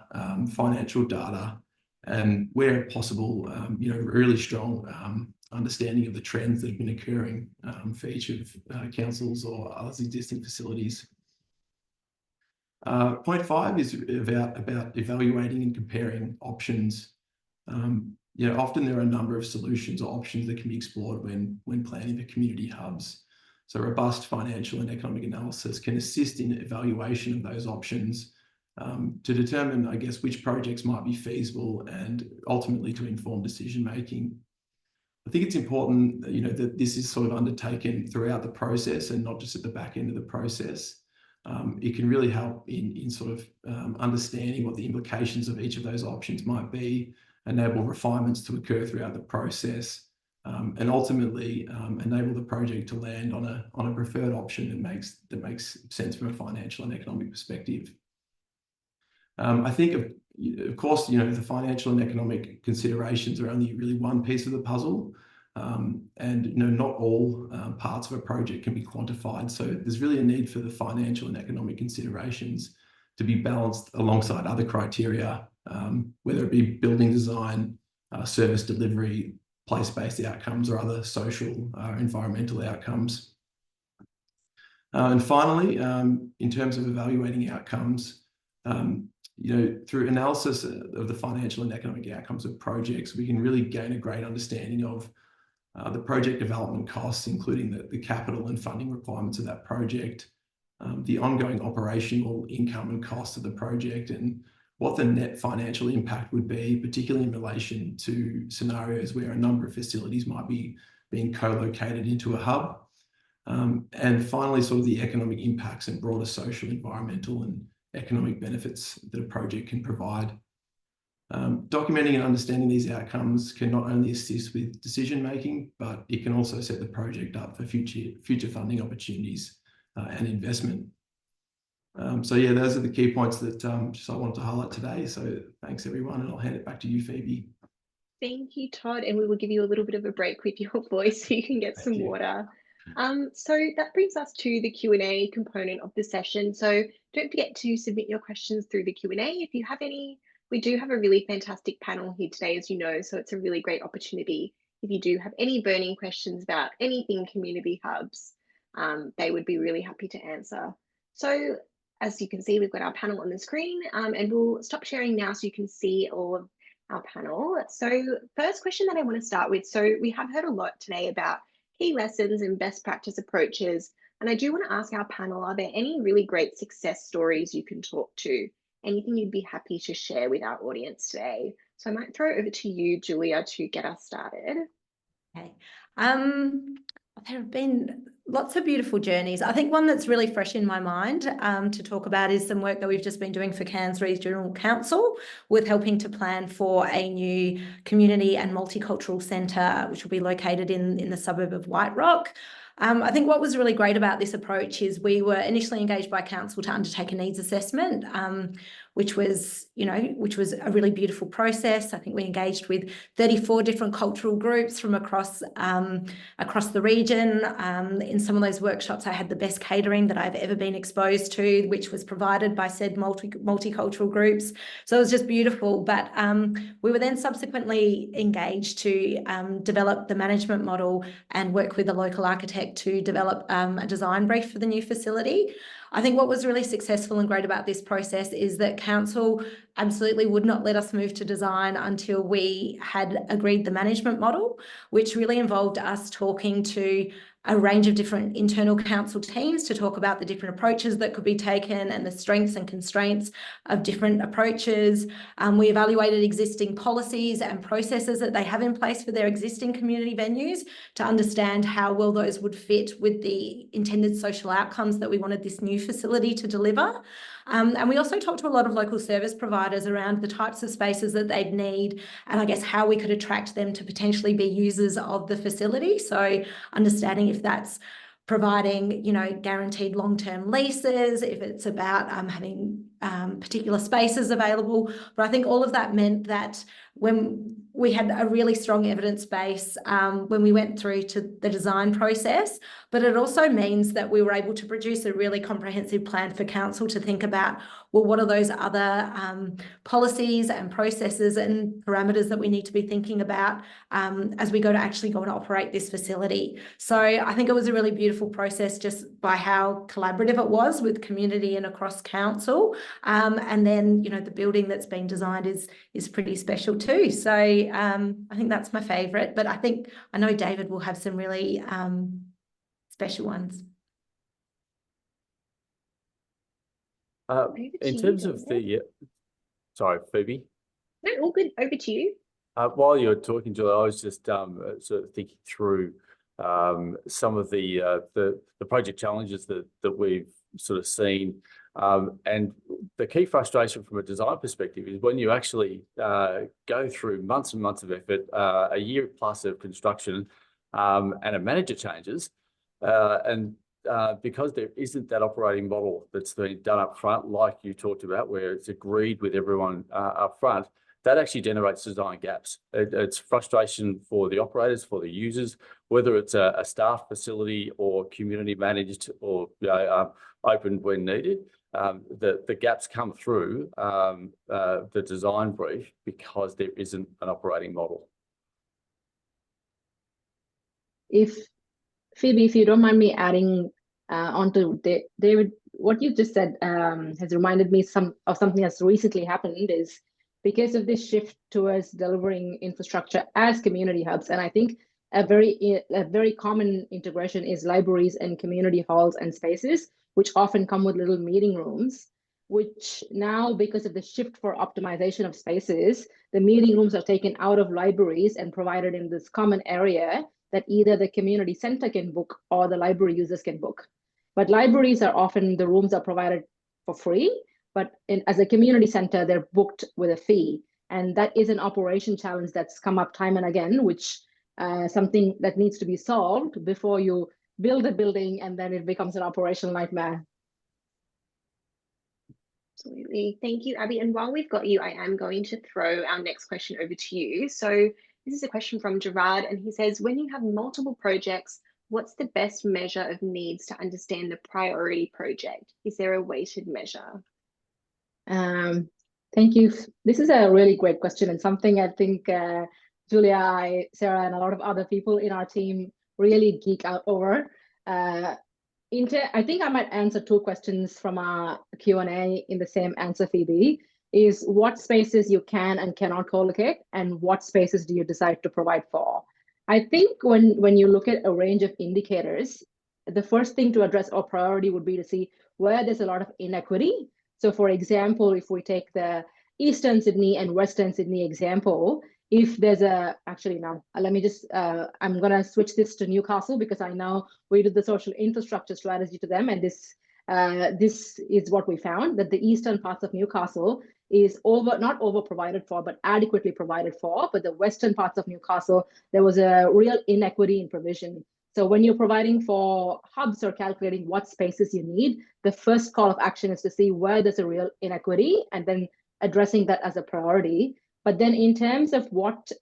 financial data, and where possible, really strong understanding of the trends that have been occurring for each of councils or others existing facilities. Point 5 is about evaluating and comparing options. Often there are a number of solutions or options that can be explored when planning the community hubs. So robust financial and economic analysis can assist in evaluation of those options to determine, I guess, which projects might be feasible and ultimately to inform decision making. I think it's important, that this is sort of undertaken throughout the process and not just at the back end of the process. It can really help in sort of understanding what the implications of each of those options might be, enable refinements to occur throughout the process, and ultimately enable the project to land on a preferred option that makes sense from a financial and economic perspective. I think of course, the financial and economic considerations are only really one piece of the puzzle, and not all parts of a project can be quantified. So there's really a need for the financial and economic considerations to be balanced alongside other criteria, whether it be building design, service delivery, place-based outcomes, or other social or environmental outcomes. And finally, in terms of evaluating outcomes, through analysis of the financial and economic outcomes of projects, we can really gain a great understanding of the project development costs, including the capital and funding requirements of that project, the ongoing operational income and costs of the project, and what the net financial impact would be, particularly in relation to scenarios where a number of facilities might be being co-located into a hub. And finally, sort of the economic impacts and broader social, environmental, and economic benefits that a project can provide. Documenting and understanding these outcomes can not only assist with decision making, but it can also set the project up for future funding opportunities and investment. So yeah, those are the key points that I wanted to highlight today. So thanks everyone, and I'll hand it back to you, Phoebe. Thank you, Todd, and we will give you a little bit of a break with your voice so you can get some water. So that brings us to the Q&A component of the session. So don't forget to submit your questions through the Q&A if you have any. We do have a really fantastic panel here today, as you know, so it's a really great opportunity. If you do have any burning questions about anything community hubs, they would be really happy to answer. So as you can see, we've got our panel on the screen, and we'll stop sharing now so you can see all of our panel. So first question that I want to start with, so we have heard a lot today about key lessons and best practice approaches, and I do want to ask our panel, are there any really great success stories you can talk to? Anything you'd be happy to share with our audience today? So I might throw it over to you, Julia, to get us started. Okay. There have been lots of beautiful journeys. I think one that's really fresh in my mind to talk about is some work that we've just been doing for Cairns Regional Council with helping to plan for a new community and multicultural centre, which will be located in the suburb of White Rock. I think what was really great about this approach is we were initially engaged by council to undertake a needs assessment. which was a really beautiful process. I think we engaged with 34 different cultural groups from across the region. In some of those workshops, I had the best catering that I've ever been exposed to, which was provided by said multicultural groups. So it was just beautiful. But we were then subsequently engaged to develop the management model and work with a local architect to develop a design brief for the new facility. I think what was really successful and great about this process is that council absolutely would not let us move to design until we had agreed the management model, which really involved us talking to a range of different internal council teams to talk about the different approaches that could be taken and the strengths and constraints of different approaches. We evaluated existing policies and processes that they have in place for their existing community venues to understand how well those would fit with the intended social outcomes that we wanted this new facility to deliver. And we also talked to a lot of local service providers around the types of spaces that they'd need and I guess how we could attract them to potentially be users of the facility. So understanding if that's providing, guaranteed long-term leases, if it's about having particular spaces available. But I think all of that meant that when we had a really strong evidence base when we went through to the design process, but it also means that we were able to produce a really comprehensive plan for council to think about, well, what are those other policies and processes and parameters that we need to be thinking about as we go and operate this facility. So I think it was a really beautiful process just by how collaborative it was with community and across council. And then, the building that's been designed is pretty special too. So I think that's my favourite, but I know David will have some really special ones. In terms of sorry, Phoebe. No, all good. Over to you. While you're talking, Julie, I was just sort of thinking through some of the project challenges that we've sort of seen. And the key frustration from a design perspective is when you actually go through months and months of effort, a year plus of construction, and a manager changes, and because there isn't that operating model that's been done up front, like you talked about, where it's agreed with everyone up front, that actually generates design gaps. It's frustration for the operators, for the users, whether it's a staff facility or community managed or opened when needed. The gaps come through the design brief because there isn't an operating model. Phoebe, if you don't mind me adding onto David, what you just said has reminded me of something that's recently happened is because of this shift towards delivering infrastructure as community hubs. And I think a very common integration is libraries and community halls and spaces, which often come with little meeting rooms, which now, because of the shift for optimization of spaces, the meeting rooms are taken out of libraries and provided in this common area that either the community center can book or the library users can book. But libraries are often, the rooms are provided for free, but as a community center, they're booked with a fee. And that is an operation challenge that's come up time and again, which something that needs to be solved before you build a building and then it becomes an operational nightmare. Absolutely. Thank you, Abby. And while we've got you, I am going to throw our next question over to you. So this is a question from Gerard, and he says, when you have multiple projects, what's the best measure of needs to understand the priority project? Is there a weighted measure? Thank you. This is a really great question and something I think Julia, Sarah, and a lot of other people in our team really geek out over. I think I might answer two questions from our Q&A in the same answer, Phoebe, is what spaces you can and cannot co-locate and what spaces do you decide to provide for? I think when you look at a range of indicators, the first thing to address or priority would be to see where there's a lot of inequity. So for example, if we take the Eastern Sydney and Western Sydney example, if there's let me just, I'm gonna switch this to Newcastle because I know we did the social infrastructure strategy to them, and this is what we found, that the eastern parts of Newcastle is not over provided for, but adequately provided for. But the western parts of Newcastle, there was a real inequity in provision. So when you're providing for hubs or calculating what spaces you need, the first call of action is to see where there's a real inequity and then addressing that as a priority. But then in terms of what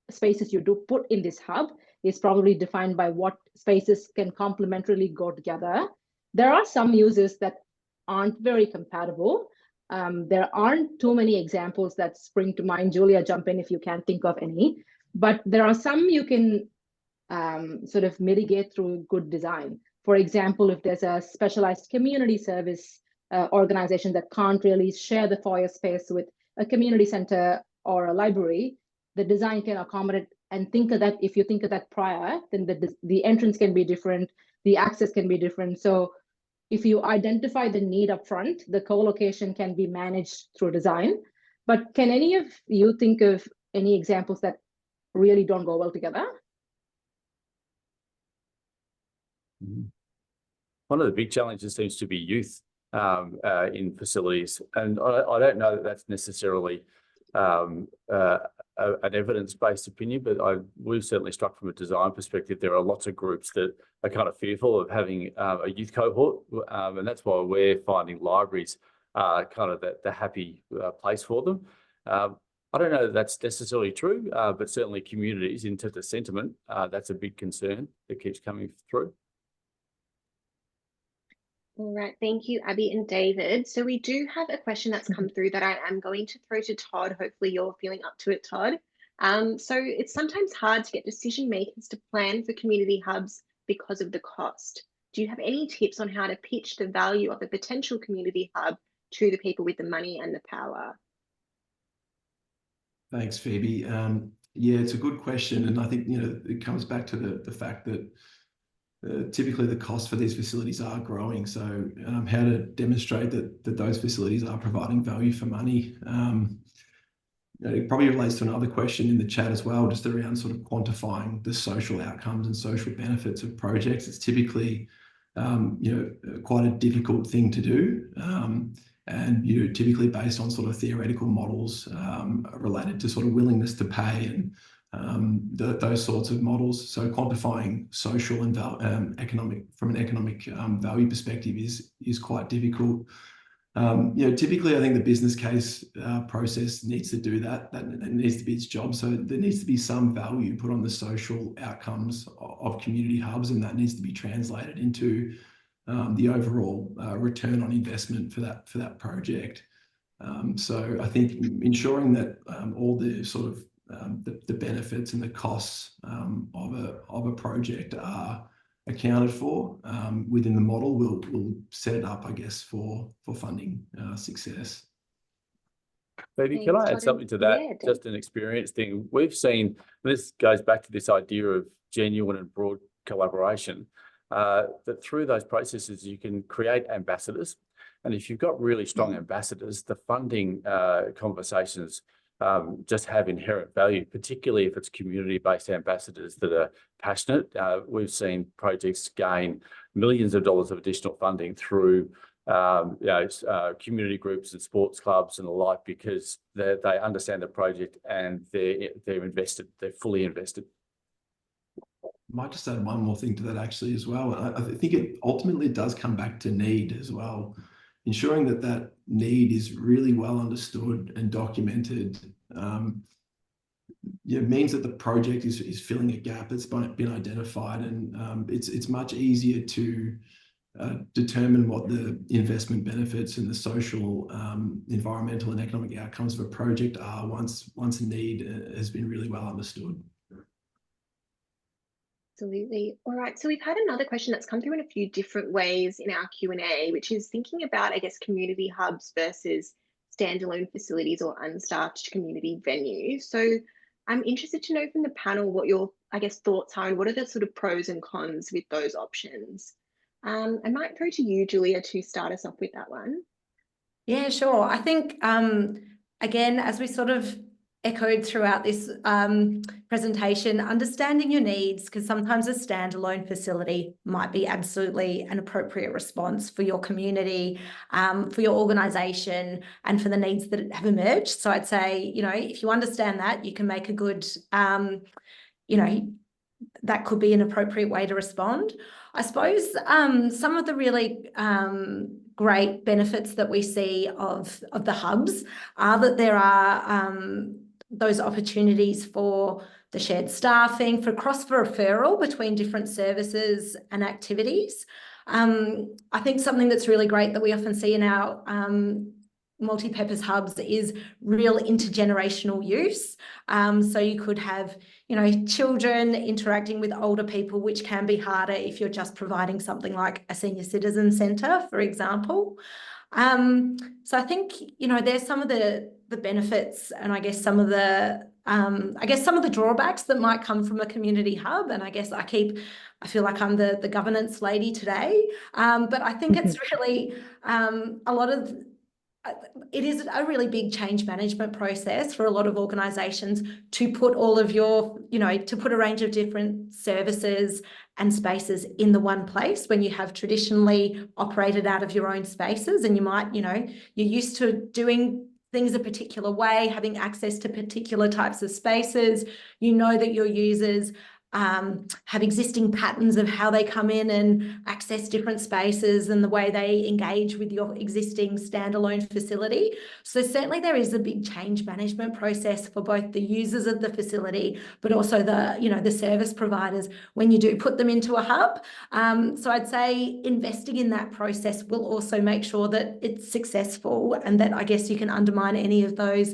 spaces you do put in this hub is probably defined by what spaces can complementarily go together. There are some uses that aren't very compatible. There aren't too many examples that spring to mind. Julia, jump in if you can think of any. But there are some you can sort of mitigate through good design. For example, if there's a specialized community service organization that can't really share the foyer space with a community center or a library, the design can accommodate and think of that. If you think of that prior, then the entrance can be different, the access can be different. So if you identify the need up front, the co-location can be managed through design. But can any of you think of any examples that really don't go well together? One of the big challenges seems to be youth in facilities, and I don't know that that's necessarily an evidence-based opinion, but we've certainly struck from a design perspective. There are lots of groups that are kind of fearful of having a youth cohort, and that's why we're finding libraries kind of the happy place for them. I don't know that that's necessarily true, but certainly communities into the sentiment, that's a big concern that keeps coming through. All right, thank you, Abby and David. So we do have a question that's come through that I am going to throw to Todd. Hopefully you're feeling up to it, Todd. So it's sometimes hard to get decision makers to plan for community hubs because of the cost. Do you have any tips on how to pitch the value of a potential community hub to the people with the money and the power? Thanks, Phoebe. Yeah, it's a good question. And I think, it comes back to the fact that typically the costs for these facilities are growing. So how to demonstrate that those facilities are providing value for money. It probably relates to another question in the chat as well, just around sort of quantifying the social outcomes and social benefits of projects. It's typically, quite a difficult thing to do. And typically based on sort of theoretical models related to sort of willingness to pay and those sorts of models. So quantifying social and economic from an economic value perspective is quite difficult. Typically I think the business case process needs to do that. That needs to be its job. So there needs to be some value put on the social outcomes of community hubs, and that needs to be translated into the overall return on investment for that project. So I think ensuring that all the sort of the benefits and the costs of a project are accounted for within the model will set it up, I guess, for funding success. Maybe can I add something to that? Yeah, just an experience thing. We've seen, this goes back to this idea of genuine and broad collaboration, that through those processes you can create ambassadors. And if you've got really strong ambassadors, the funding conversations just have inherent value, particularly if it's community-based ambassadors that are passionate. We've seen projects gain millions of dollars of additional funding through community groups and sports clubs and the like, because they understand the project and they're invested, they're fully invested. I might just add one more thing to that actually as well. I think it ultimately does come back to need as well. Ensuring that need is really well understood and documented means that the project is filling a gap that's been identified, and it's much easier to determine what the investment benefits and the social, environmental and economic outcomes of a project are once a need has been really well understood. Absolutely. All right. So we've had another question that's come through in a few different ways in our Q&A, which is thinking about, I guess, community hubs versus standalone facilities or unstaffed community venues. So I'm interested to know from the panel what your, I guess, thoughts are and what are the sort of pros and cons with those options. I might throw to you, Julia, to start us off with that one. Yeah, sure. I think, again, as we sort of echoed throughout this presentation, understanding your needs, because sometimes a standalone facility might be absolutely an appropriate response for your community, for your organisation, and for the needs that have emerged. So I'd say, if you understand that, you can make a good, that could be an appropriate way to respond. I suppose some of the really great benefits that we see of the hubs are that there are those opportunities for the shared staffing, for cross-referral between different services and activities. I think something that's really great that we often see in our multi-purpose hubs is real intergenerational use. So you could have, children interacting with older people, which can be harder if you're just providing something like a senior citizen centre, for example. So I think, there's some of the benefits, and I guess some of the drawbacks that might come from a community hub. And I guess I feel like I'm the governance lady today. But I think it's really it is a really big change management process for a lot of organisations to put all of your, to put a range of different services and spaces in the one place when you have traditionally operated out of your own spaces, and you might, you're used to doing things a particular way, having access to particular types of spaces. You know that your users have existing patterns of how they come in and access different spaces and the way they engage with your existing standalone facility. So certainly there is a big change management process for both the users of the facility, but also the service providers when you do put them into a hub. So I'd say investing in that process will also make sure that it's successful, and that I guess you can undermine any of those,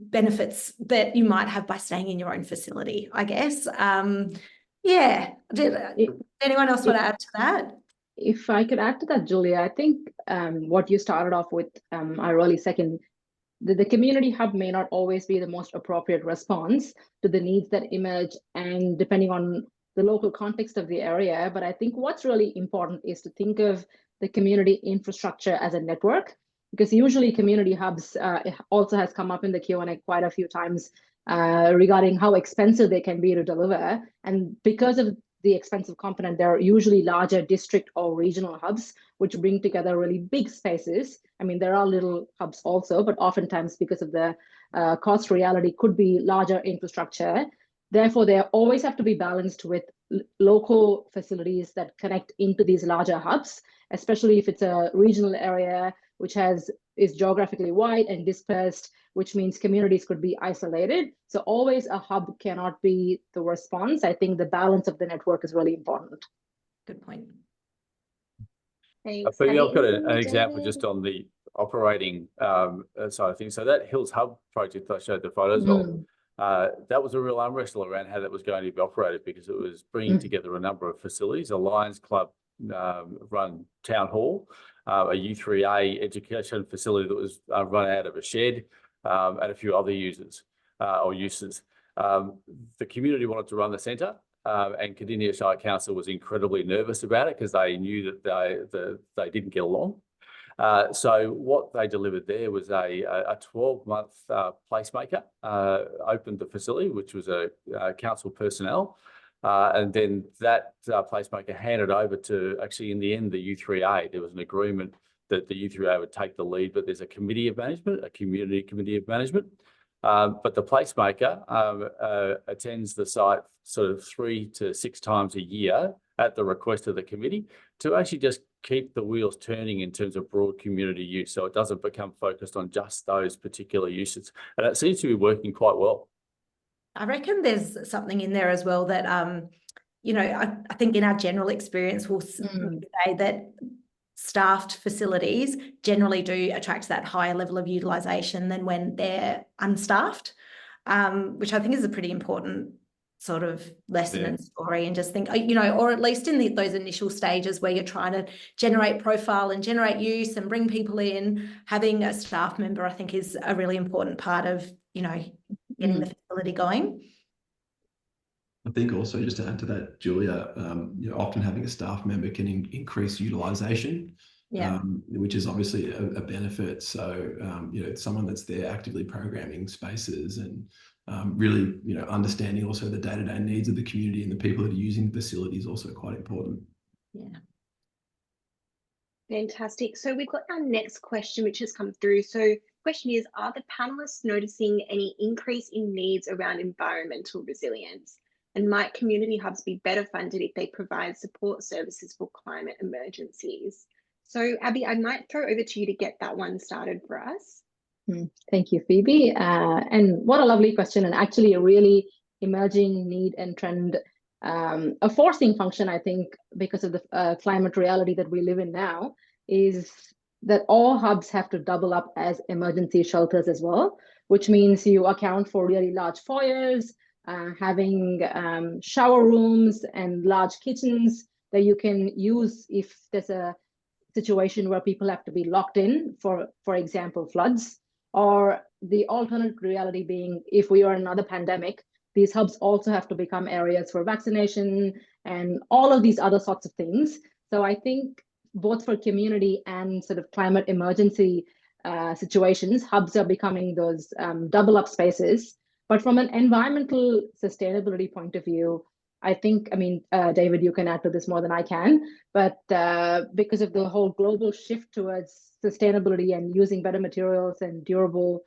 benefits that you might have by staying in your own facility, I guess. Did anyone else want to add to that? If I could add to that, Julia, I think what you started off with, I really second. The community hub may not always be the most appropriate response to the needs that emerge, and depending on the local context of the area. But I think what's really important is to think of the community infrastructure as a network, because usually community hubs also has come up in the Q&A quite a few times regarding how expensive they can be to deliver. And because of the expensive component, there are usually larger district or regional hubs, which bring together really big spaces. I mean, there are little hubs also, but oftentimes because of the cost reality could be larger infrastructure. Therefore, they always have to be balanced with local facilities that connect into these larger hubs, especially if it's a regional area which is geographically wide and dispersed, which means communities could be isolated. So always a hub cannot be the response. I think the balance of the network is really important. Good point. Thanks. I've got an example just on the operating side of things. So that Hills Hub project I showed the photos of, that was a real unrest around how that was going to be operated, because it was bringing together a number of facilities, a Lions Club run town hall, a U3A education facility that was run out of a shed, and a few other users or uses. The community wanted to run the centre, and Cardinia Shire Council was incredibly nervous about it because they knew that they didn't get along. So what they delivered there was a 12-month placemaker opened the facility, which was a council personnel. And then that placemaker handed over to, actually in the end, the U3A. There was an agreement that the U3A would take the lead, but there's a committee of management, a community committee of management. But the placemaker attends the site sort of 3 to 6 times a year at the request of the committee to actually just keep the wheels turning in terms of broad community use, so it doesn't become focused on just those particular uses. And it seems to be working quite well. I reckon there's something in there as well that, I think in our general experience, we'll say that staffed facilities generally do attract that higher level of utilisation than when they're unstaffed, which I think is a pretty important sort of lesson and story. And just think, or at least in those initial stages where you're trying to generate profile and generate use and bring people in, having a staff member, I think, is a really important part of, getting the facility going. I think also, just to add to that, Julia, often having a staff member can increase utilisation, which is obviously a benefit. So, someone that's there actively programming spaces and really, understanding also the day-to-day needs of the community and the people that are using the facility is also quite important. Yeah. Fantastic. So we've got our next question, which has come through. So question is, are the panelists noticing any increase in needs around environmental resilience? And might community hubs be better funded if they provide support services for climate emergencies? So Abby, I might throw over to you to get that one started for us. Thank you, Phoebe. And what a lovely question, and actually a really emerging need and trend, a forcing function, I think, because of the climate reality that we live in now, is that all hubs have to double up as emergency shelters as well, which means you account for really large foyers, having shower rooms and large kitchens that you can use if there's a situation where people have to be locked in, for example, floods, or the alternate reality being if we are in another pandemic, these hubs also have to become areas for vaccination and all of these other sorts of things. So I think both for community and sort of climate emergency situations, hubs are becoming those double up spaces. But from an environmental sustainability point of view, I think, I mean, David, you can add to this more than I can, but because of the whole global shift towards sustainability and using better materials and durable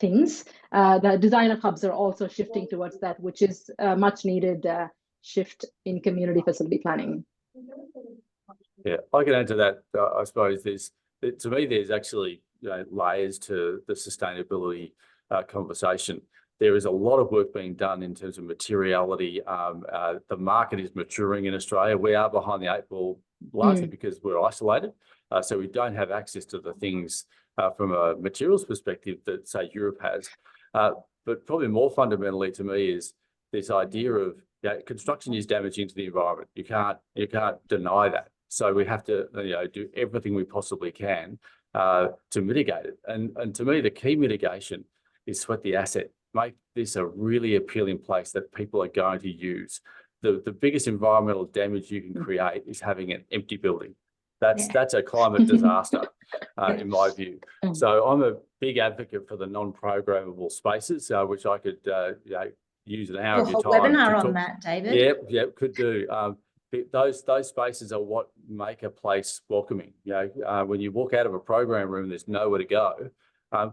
things, the design of hubs are also shifting towards that, which is a much needed shift in community facility planning. Yeah, I can add to that. I suppose to me, there's actually layers to the sustainability conversation. There is a lot of work being done in terms of materiality. The market is maturing in Australia. We are behind the 8 ball largely because we're isolated. So we don't have access to the things from a materials perspective that, say, Europe has. But probably more fundamentally to me is this idea of construction is damaging to the environment. You can't deny that. So we have to do everything we possibly can to mitigate it. And to me, the key mitigation is sweat the asset. Make this a really appealing place that people are going to use. The biggest environmental damage you can create is having an empty building. That's a climate disaster, in my view. So I'm a big advocate for the non-programmable spaces, which I could use an hour of your time. Webinar on that, David. Yep, could do. Those spaces are what make a place welcoming. When you walk out of a program room, there's nowhere to go.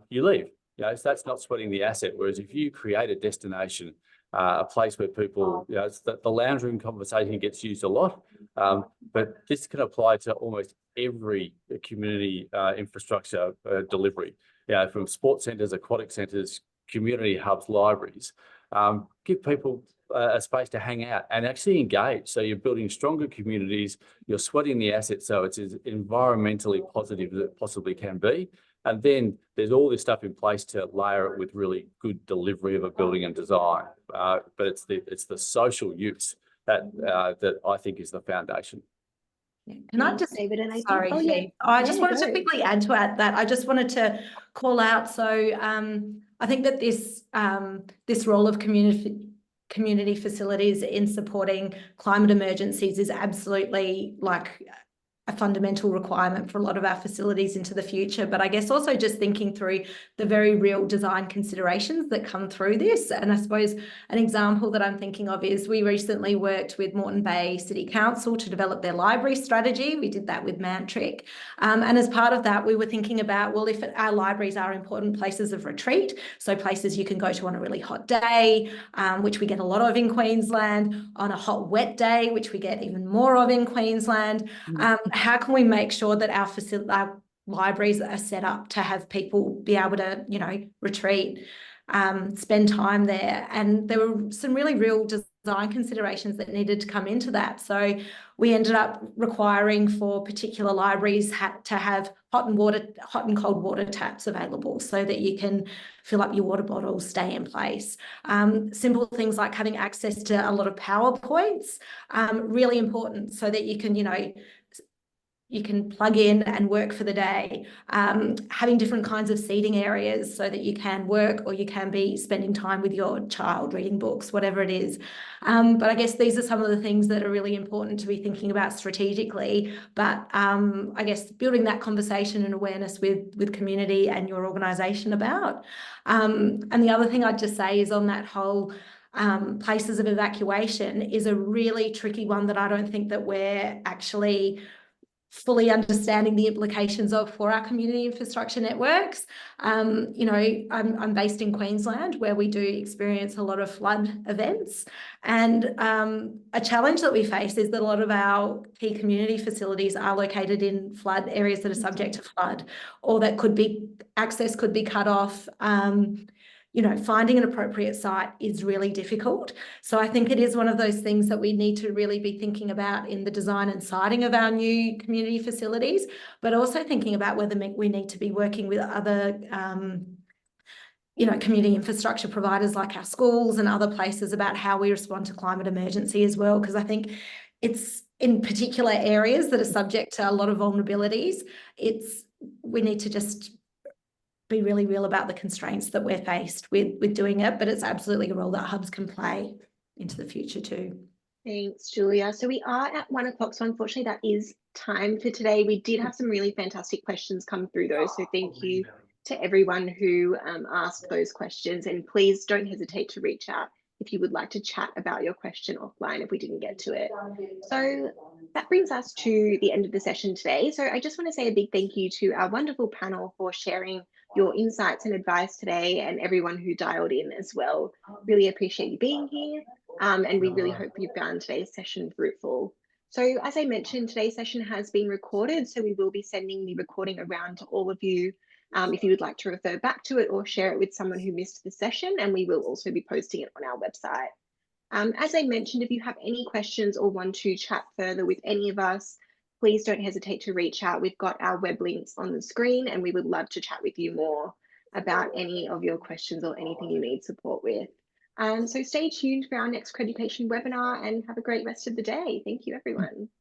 You leave. So that's not sweating the asset. Whereas if you create a destination, a place where people, the lounge room conversation gets used a lot, but this can apply to almost every community infrastructure delivery. From sports centres, aquatic centres, community hubs, libraries. Give people a space to hang out and actually engage. So you're building stronger communities, you're sweating the asset so it's as environmentally positive as it possibly can be. And then there's all this stuff in place to layer it with really good delivery of a building and design. But it's the social use that I think is the foundation. Can I just, David, and I just wanted to quickly add to that. I just wanted to call out. So I think that this role of community facilities in supporting climate emergencies is absolutely like a fundamental requirement for a lot of our facilities into the future. But I guess also just thinking through the very real design considerations that come through this. And I suppose an example that I'm thinking of is we recently worked with Moreton Bay City Council to develop their library strategy. We did that with Mantric. And as part of that, we were thinking about, well, if our libraries are important places of retreat, so places you can go to on a really hot day, which we get a lot of in Queensland, on a hot, wet day, which we get even more of in Queensland, how can we make sure that our libraries are set up to have people be able to, retreat, spend time there? And there were some really real design considerations that needed to come into that. So we ended up requiring for particular libraries to have hot and cold water taps available so that you can fill up your water bottles, stay in place. Simple things like having access to a lot of PowerPoints, really important so that you can plug in and work for the day, having different kinds of seating areas so that you can work or you can be spending time with your child, reading books, whatever it is. But I guess these are some of the things that are really important to be thinking about strategically. But I guess building that conversation and awareness with community and your organisation about. And the other thing I'd just say is on that whole places of evacuation is a really tricky one that I don't think that we're actually fully understanding the implications of for our community infrastructure networks. You know, I'm based in Queensland, where we do experience a lot of flood events. And a challenge that we face is that a lot of our key community facilities are located in flood areas that are subject to flood, or that could be, access could be cut off. You know, finding an appropriate site is really difficult. So I think it is one of those things that we need to really be thinking about in the design and siting of our new community facilities, but also thinking about whether we need to be working with other you know, community infrastructure providers like our schools and other places about how we respond to climate emergency as well. Because I think it's in particular areas that are subject to a lot of vulnerabilities, we need to just be really real about the constraints that we're faced with doing it, but it's absolutely a role that hubs can play into the future too. Thanks, Julia. So we are at 1 o'clock, so unfortunately that is time for today. We did have some really fantastic questions come through though, so thank you to everyone who asked those questions, and please don't hesitate to reach out if you would like to chat about your question offline if we didn't get to it. So that brings us to the end of the session today. So I just want to say a big thank you to our wonderful panel for sharing your insights and advice today, and everyone who dialed in as well. Really appreciate you being here, and we really hope you found today's session fruitful. So as I mentioned, today's session has been recorded, so we will be sending the recording around to all of you if you would like to refer back to it or share it with someone who missed the session, and we will also be posting it on our website. As I mentioned, if you have any questions or want to chat further with any of us, please don't hesitate to reach out. We've got our web links on the screen, and we would love to chat with you more about any of your questions or anything you need support with. So stay tuned for our next accreditation webinar, and have a great rest of the day. Thank you, everyone.